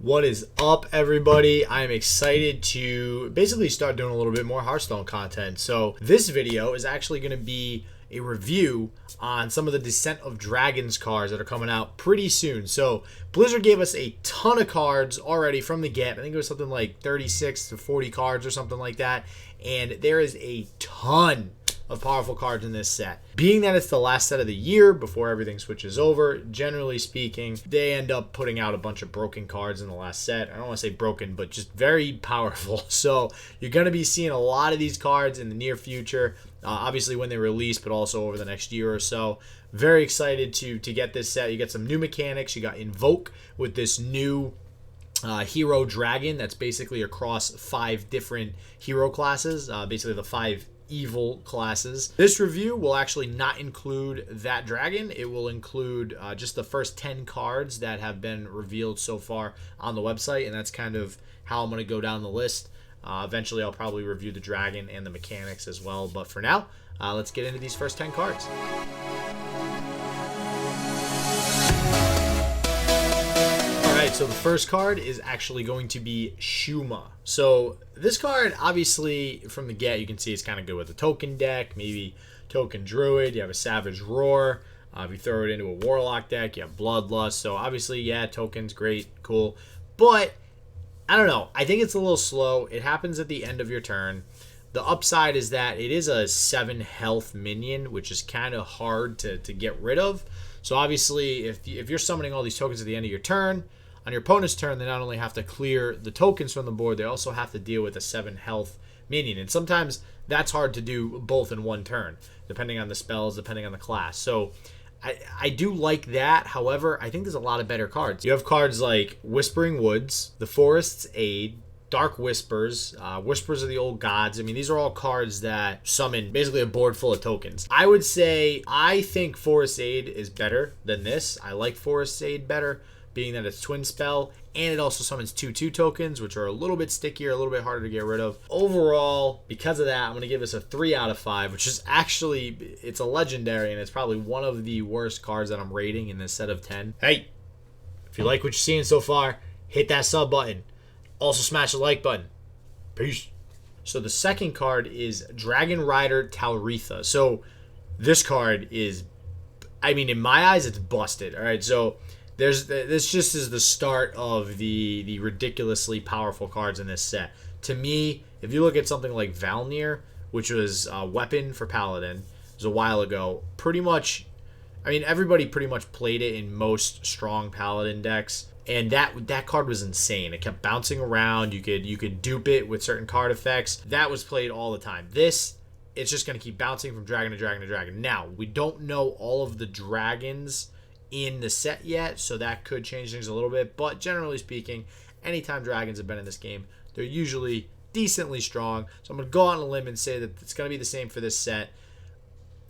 What is up, everybody? I'm excited to basically start doing a little bit more Hearthstone content. So this video is actually going to be a review on some of the Descent of Dragons cards that are coming out pretty soon. So Blizzard gave us a ton of cards already from the get. I think it was something like 36 to 40 cards or something like that. And there is a ton of powerful cards in this set. Being that it's the last set of the year before everything switches over, generally speaking, they end up putting out a bunch of broken cards in the last set. I don't want to say broken, but just very powerful. So you're going to be seeing a lot of these cards in the near future, obviously when they release, but also over the next year or so. Very excited to get this set. You get some new mechanics. You got Invoke with this new hero dragon that's basically across 5 different hero classes, basically the 5 evil classes. This review will actually not include that dragon. It will include just the first 10 cards that have been revealed so far on the website, and that's kind of how I'm going to go down the list. Eventually I'll probably review the dragon and the mechanics as well, but for now, let's get into these first 10 cards. Alright, so the first card is actually going to be Shu'ma. So this card, obviously, from the get, you can see it's kind of good with a token deck, maybe token druid. You have a Savage Roar. If you throw it into a Warlock deck, you have Bloodlust. So obviously, yeah, tokens, great, cool. But, I don't know. I think it's a little slow. It happens at the end of your turn. The upside is that it is a 7 health minion, which is kind of hard to get rid of. So obviously, if you're summoning all these tokens at the end of your turn, on your opponent's turn, they not only have to clear the tokens from the board, they also have to deal with a 7 health minion. And sometimes that's hard to do both in one turn, depending on the spells, depending on the class. So I do like that. However, I think there's a lot of better cards. You have cards like Whispering Woods, the Forest's Aid, Dark Whispers, Whispers of the Old Gods. I mean, these are all cards that summon basically a board full of tokens. I would say I think Forest's Aid is better than this. I like Forest's Aid better, being that it's twin spell, and it also summons 2/2 tokens, which are a little bit stickier, a little bit harder to get rid of. Overall, because of that, I'm going to give this a 3 out of 5, which is actually, it's a legendary, and it's probably one of the worst cards that I'm rating in this set of 10. Hey, if you like what you're seeing so far, hit that sub button. Also smash the like button. Peace. So the second card is Dragonrider Talritha. So this card is, I mean, in my eyes, it's busted. All right, so this just is the start of the ridiculously powerful cards in this set. To me, if you look at something like Valnir, which was a weapon for Paladin, it was a while ago, pretty much, I mean, everybody pretty much played it in most strong Paladin decks, and that card was insane. It kept bouncing around. You could dupe it with certain card effects. That was played all the time. This, it's just going to keep bouncing from dragon to dragon to dragon. Now, we don't know all of the dragons in the set yet, so that could change things a little bit, but generally speaking, anytime dragons have been in this game, they're usually decently strong. So I'm going to go out on a limb and say that it's going to be the same for this set.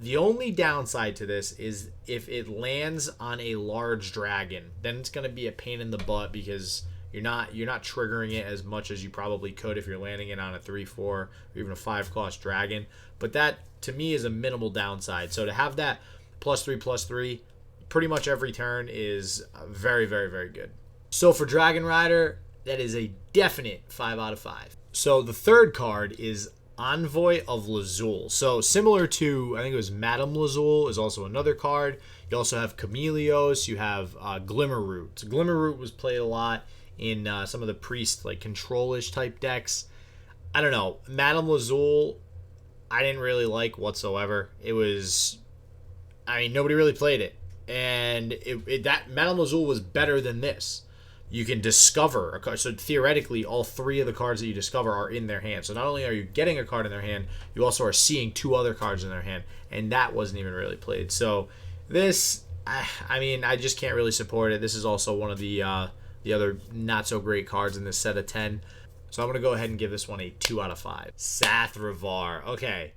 The only downside to this is if it lands on a large dragon, then it's going to be a pain in the butt because you're not triggering it as much as you probably could if you're landing it on a 3/4 or even a 5 cost dragon. But that, to me, is a minimal downside. So to have that +3/+3 pretty much every turn is very, very, very good. So for Dragonrider, that is a definite 5 out of 5. So the third card is Envoy of Lazul. So similar to, I think it was Madame Lazul is also another card. You also have Chameleos. You have Glimmerroot. So Glimmerroot was played a lot in some of the priest, like control-ish type decks. I don't know. Madame Lazul, I didn't really like whatsoever. It was, I mean, nobody really played it. And that Madame Lazul was better than this. You can discover a card. So theoretically, all 3 of the cards that you discover are in their hand. So not only are you getting a card in their hand, you also are seeing 2 other cards in their hand. And that wasn't even really played. So this, I mean, I just can't really support it. This is also one of the other not so great cards in this set of 10. So I'm going to go ahead and give this one a 2 out of 5. Sathrovarr. Okay.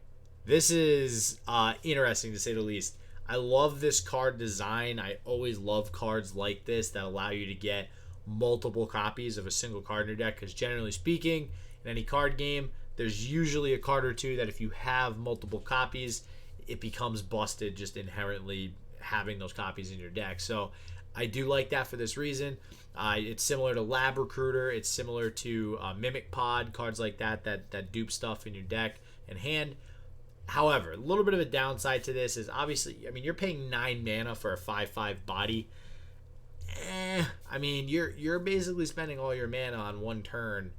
This is interesting to say the least. I love this card design. I always love cards like this that allow you to get multiple copies of a single card in your deck, because generally speaking, in any card game, there's usually a card or two that if you have multiple copies, it becomes busted just inherently having those copies in your deck. So I do like that for this reason. It's similar to Lab Recruiter. It's similar to Mimic Pod, cards like that dupe stuff in your deck and hand. However, a little bit of a downside to this is obviously, I mean, you're paying 9 mana for a 5/5 body. I mean, you're basically spending all your mana on one turn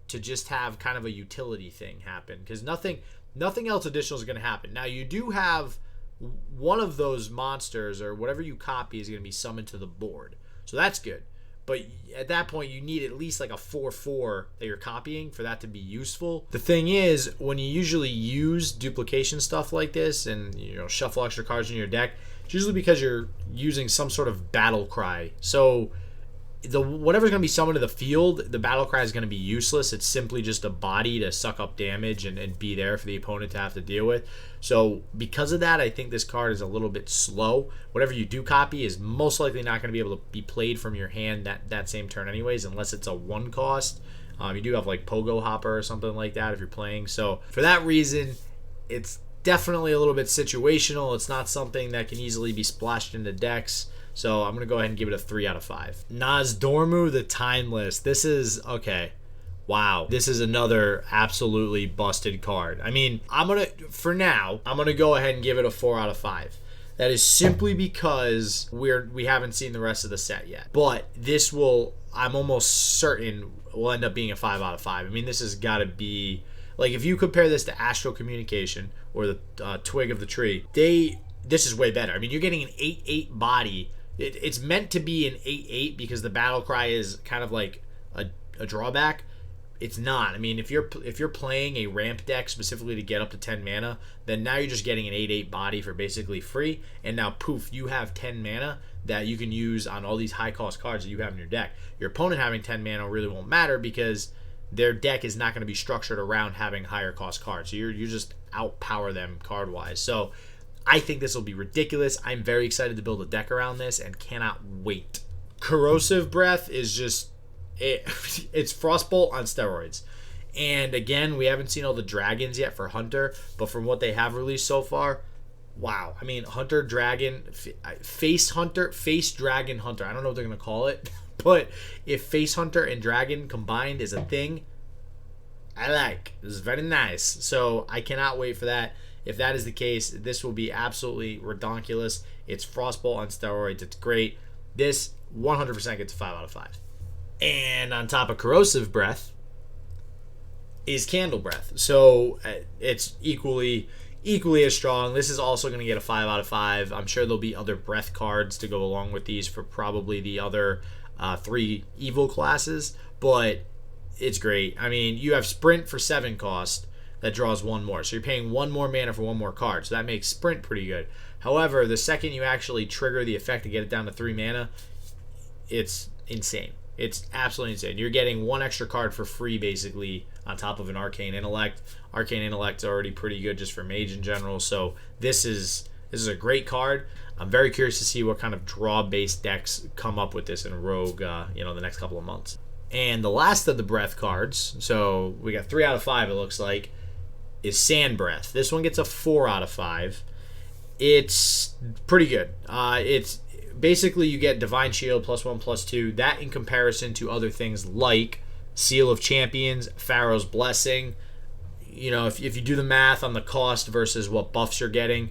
to just have kind of a utility thing happen, because nothing else additional is going to happen. Now, you do have one of those monsters or whatever you copy is going to be summoned to the board, so that's good. But at that point, you need at least like a 4/4 that you're copying for that to be useful. The thing is, when you usually use duplication stuff like this and shuffle extra cards in your deck, it's usually because you're using some sort of battle cry. So whatever's going to be summoned to the field, the battle cry is going to be useless. It's simply just a body to suck up damage and be there for the opponent to have to deal with. So because of that, I think this card is a little bit slow. Whatever you do copy is most likely not going to be able to be played from your hand that same turn anyways, unless it's a 1 cost. You do have like Pogo Hopper or something like that if you're playing. So for that reason, it's definitely a little bit situational. It's not something that can easily be splashed into decks. So I'm going to go ahead and give it a 3 out of 5. Nozdormu the Timeless. This is, okay. Wow. This is another absolutely busted card. I mean, for now, I'm going to go ahead and give it a 4 out of 5. That is simply because we haven't seen the rest of the set yet. But this I'm almost certain will end up being a 5 out of 5. I mean, this has got to be, like, if you compare this to Astral Communication or the Twig of the Tree, this is way better. I mean, you're getting an 8/8 body. It's meant to be an 8/8 because the battle cry is kind of like a drawback. It's not. I mean, if you're playing a ramp deck specifically to get up to 10 mana, then now you're just getting an 8/8 body for basically free, and now poof, you have 10 mana that you can use on all these high cost cards that you have in your deck. Your opponent having 10 mana really won't matter because their deck is not going to be structured around having higher cost cards. So you just outpower them card wise. So I think this will be ridiculous. I'm very excited to build a deck around this and cannot wait. Corrosive Breath is just it's Frostbolt on steroids. And again, we haven't seen all the dragons yet for Hunter, but from what they have released so far, wow. I mean, Hunter Dragon, Face Dragon Hunter. I don't know what they're going to call it, but if Face Hunter and Dragon combined is a thing, I like. This is very nice. So I cannot wait for that. If that is the case, this will be absolutely redonkulous. It's Frostbolt on steroids. It's great. This 100% gets a 5 out of 5. And on top of Corrosive Breath is Candle Breath. So it's equally as strong. This is also going to get a 5 out of 5. I'm sure there'll be other breath cards to go along with these for probably the other 3 evil classes, but it's great. I mean, you have Sprint for 7 cost that draws 1 more. So you're paying 1 more mana for 1 more card. So that makes Sprint pretty good. However, the second you actually trigger the effect to get it down to 3 mana, it's insane. It's absolutely insane. You're getting 1 extra card for free, basically, on top of an Arcane Intellect. Arcane Intellect's already pretty good just for Mage in general, so this is a great card. I'm very curious to see what kind of draw-based decks come up with this in Rogue, the next couple of months. And the last of the Breath cards, so we got 3 out of 5, it looks like, is Sand Breath. This one gets a 4 out of 5. It's pretty good. It's basically you get Divine Shield +1/+2. That in comparison to other things like Seal of Champions, Pharaoh's Blessing. If you do the math on the cost versus what buffs you're getting,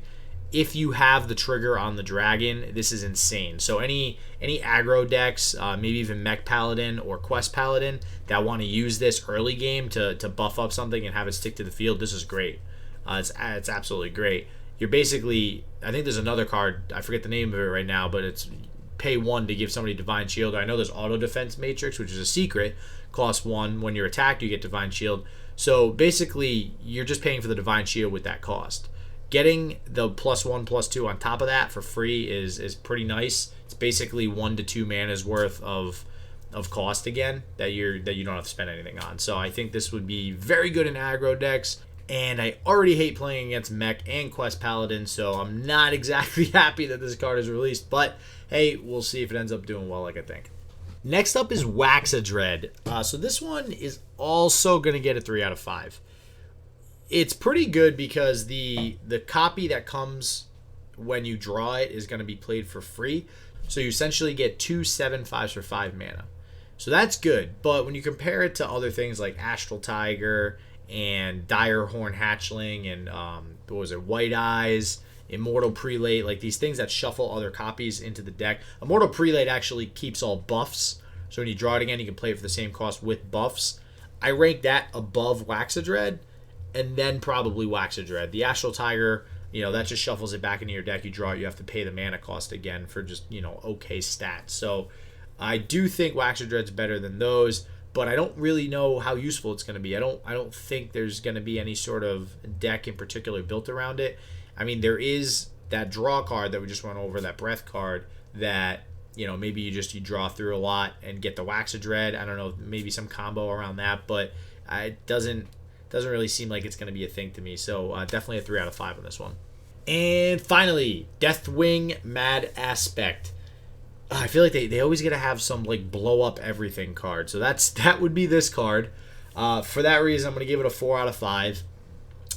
if you have the trigger on the dragon, this is insane. So any aggro decks, maybe even Mech Paladin or Quest Paladin that want to use this early game to buff up something and have it stick to the field, this is great. It's absolutely great. You're basically, I think there's another card, I forget the name of it right now, but it's pay 1 to give somebody Divine Shield. I know there's Auto Defense Matrix, which is a secret, costs 1. When you're attacked, you get Divine Shield. So basically, you're just paying for the Divine Shield with that cost. Getting the +1/+2 on top of that for free is pretty nice. It's basically 1 to 2 mana's worth of cost again that you don't have to spend anything on. So I think this would be very good in aggro decks. And I already hate playing against Mech and Quest Paladin, so I'm not exactly happy that this card is released. But hey, we'll see if it ends up doing well, like I think. Next up is Waxadred. So this one is also going to get a 3 out of 5. It's pretty good because the copy that comes when you draw it is going to be played for free. So you essentially get 2 7/5s for 5 mana. So that's good. But when you compare it to other things like Astral Tiger and Direhorn Hatchling and what was it, White Eyes, Immortal Prelate, like these things that shuffle other copies into the deck. Immortal Prelate actually keeps all buffs. So when you draw it again, you can play it for the same cost with buffs. I rank that above Waxadred, and then probably Waxadred. The Astral Tiger, that just shuffles it back into your deck. You draw it, you have to pay the mana cost again for just, okay stats. So I do think Waxadred's better than those, but I don't really know how useful it's going to be. I don't think there's going to be any sort of deck in particular built around it. I mean, there is that draw card that we just went over, that breath card, that maybe you draw through a lot and get the Waxadred. I don't know, maybe some combo around that, but it doesn't really seem like it's going to be a thing to me. So definitely a 3 out of 5 on this one. And finally, Deathwing Mad Aspect. I feel like they always got to have some like blow up everything card. So that would be this card. For that reason, I'm going to give it a 4 out of 5.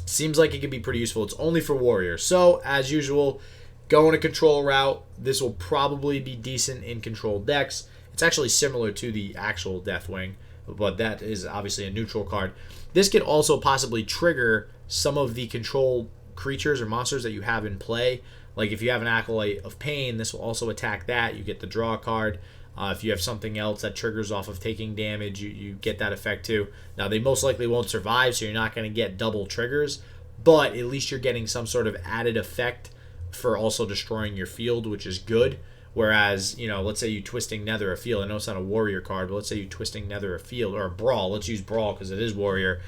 Seems like it could be pretty useful. It's only for warriors. So as usual, going a control route. This will probably be decent in control decks. It's actually similar to the actual Deathwing, but that is obviously a neutral card. This could also possibly trigger some of the control creatures or monsters that you have in play. Like if you have an Acolyte of Pain, this will also attack that. You get the draw card. If you have something else that triggers off of taking damage, you get that effect too. Now, they most likely won't survive, so you're not going to get double triggers, but at least you're getting some sort of added effect for also destroying your field, which is good. Whereas, let's say you Twisting Nether a field. I know it's not a warrior card, but let's say you Twisting Nether a field, or a Brawl. Let's use Brawl because it is warrior.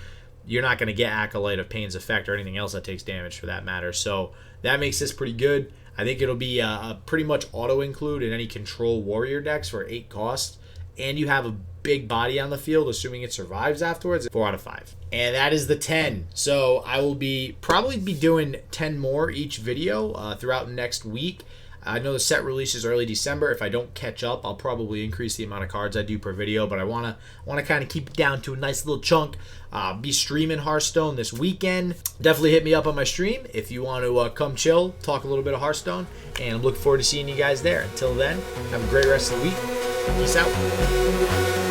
You're not going to get Acolyte of Pain's effect or anything else that takes damage for that matter. So that makes this pretty good. I think it'll be a pretty much auto-include in any control warrior decks for 8 cost. And you have a big body on the field, assuming it survives afterwards. 4 out of 5. And that is the 10. So I will probably be doing 10 more each video throughout next week. I know the set releases early December. If I don't catch up, I'll probably increase the amount of cards I do per video, but I want to kind of keep it down to a nice little chunk. Be streaming Hearthstone this weekend. Definitely hit me up on my stream if you want to come chill, talk a little bit of Hearthstone, and I'm looking forward to seeing you guys there. Until then, have a great rest of the week. Peace out.